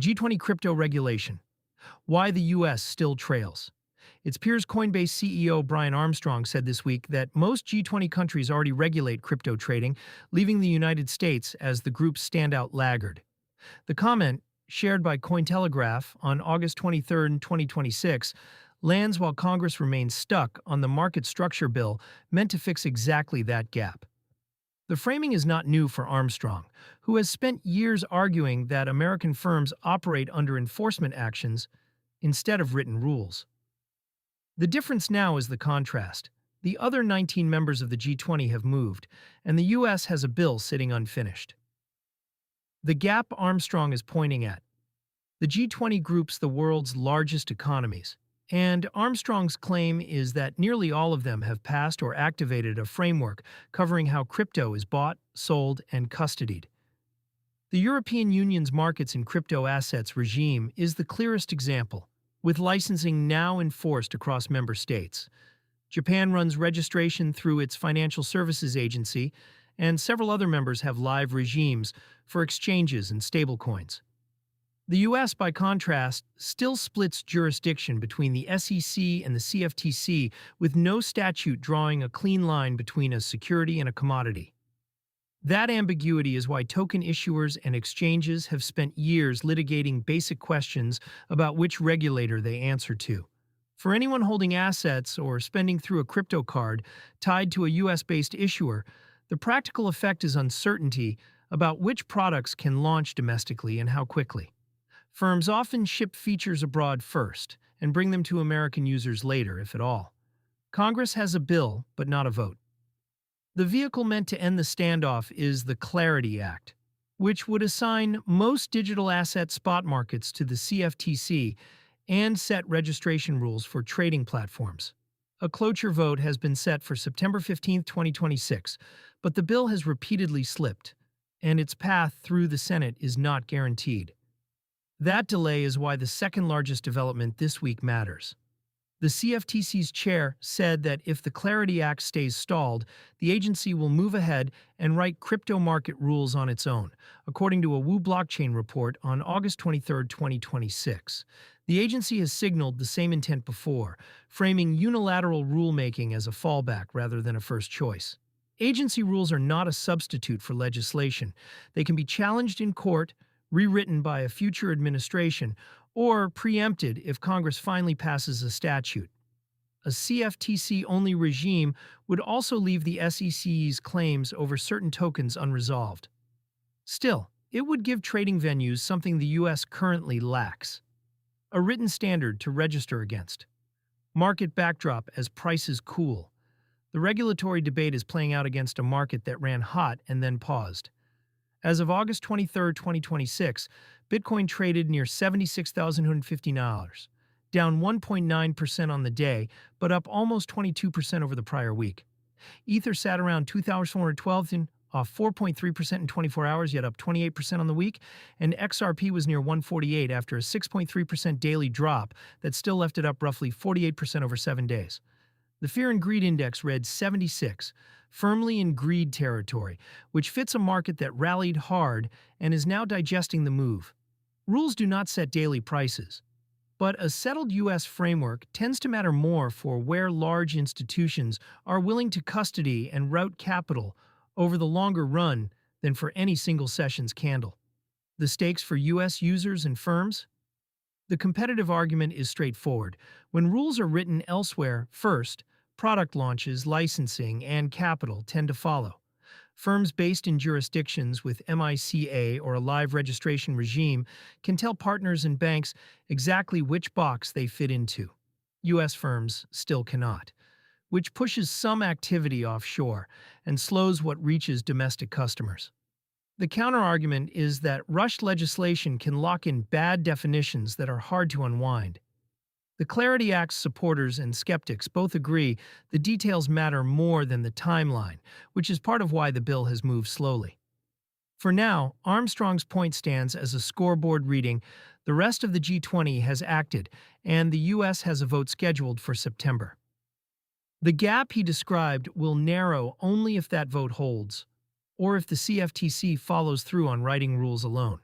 G20 crypto regulation. Why the U.S. still trails. Its peers Coinbase CEO Brian Armstrong said this week that most G20 countries already regulate crypto trading, leaving the United States as the group's standout laggard. The comment, shared by Cointelegraph on August 23, 2026, lands while Congress remains stuck on the market structure bill meant to fix exactly that gap. The framing is not new for Armstrong, who has spent years arguing that American firms operate under enforcement actions instead of written rules. The difference now is the contrast. The other 19 members of the G20 have moved, and the U.S. has a bill sitting unfinished. The gap Armstrong is pointing at. The G20 groups the world's largest economies, and Armstrong's claim is that nearly all of them have passed or activated a framework covering how crypto is bought, sold, and custodied. The European Union's markets in crypto assets regime is the clearest example, with licensing now enforced across member states. Japan runs registration through its Financial Services Agency, and several other members have live regimes for exchanges and stablecoins. The U.S., by contrast, still splits jurisdiction between the SEC and the CFTC, with no statute drawing a clean line between a security and a commodity. That ambiguity is why token issuers and exchanges have spent years litigating basic questions about which regulator they answer to. For anyone holding assets or spending through a crypto card tied to a U.S.-based issuer, the practical effect is uncertainty about which products can launch domestically and how quickly. Firms often ship features abroad first and bring them to American users later, if at all. Congress has a bill, but not a vote. The vehicle meant to end the standoff is the Clarity Act, which would assign most digital asset spot markets to the CFTC and set registration rules for trading platforms. A cloture vote has been set for September 15, 2026, but the bill has repeatedly slipped, and its path through the Senate is not guaranteed. That delay is why the second largest development this week matters. The CFTC's chair said that if the Clarity Act stays stalled, the agency will move ahead and write crypto market rules on its own, according to a Wu Blockchain report on August 23, 2026. The agency has signaled the same intent before, framing unilateral rulemaking as a fallback rather than a first choice. Agency rules are not a substitute for legislation. They can be challenged in court, rewritten by a future administration, or preempted if Congress finally passes a statute. A CFTC-only regime would also leave the SEC's claims over certain tokens unresolved. Still, it would give trading venues something the U.S. currently lacks: a written standard to register against. Market backdrop as prices cool. The regulatory debate is playing out against a market that ran hot and then paused. As of August 23, 2026, Bitcoin traded near $76,150, down 1.9% on the day, but up almost 22% over the prior week. Ether sat around $2,412, off 4.3% in 24 hours, yet up 28% on the week, and XRP was near 148 after a 6.3% daily drop that still left it up roughly 48% over 7 days. The Fear and Greed Index read 76, firmly in greed territory, which fits a market that rallied hard and is now digesting the move. Rules do not set daily prices, but a settled U.S. framework tends to matter more for where large institutions are willing to custody and route capital over the longer run than for any single session's candle. The stakes for U.S. users and firms? The competitive argument is straightforward. When rules are written elsewhere, first, product launches, licensing, and capital tend to follow. Firms based in jurisdictions with MiCA or a live registration regime can tell partners and banks exactly which box they fit into. U.S. firms still cannot, which pushes some activity offshore and slows what reaches domestic customers. The counterargument is that rushed legislation can lock in bad definitions that are hard to unwind. The Clarity Act's supporters and skeptics both agree the details matter more than the timeline, which is part of why the bill has moved slowly. For now, Armstrong's point stands as a scoreboard reading. The rest of the G20 has acted, and the U.S. has a vote scheduled for September. The gap he described will narrow only if that vote holds, or if the CFTC follows through on writing rules alone.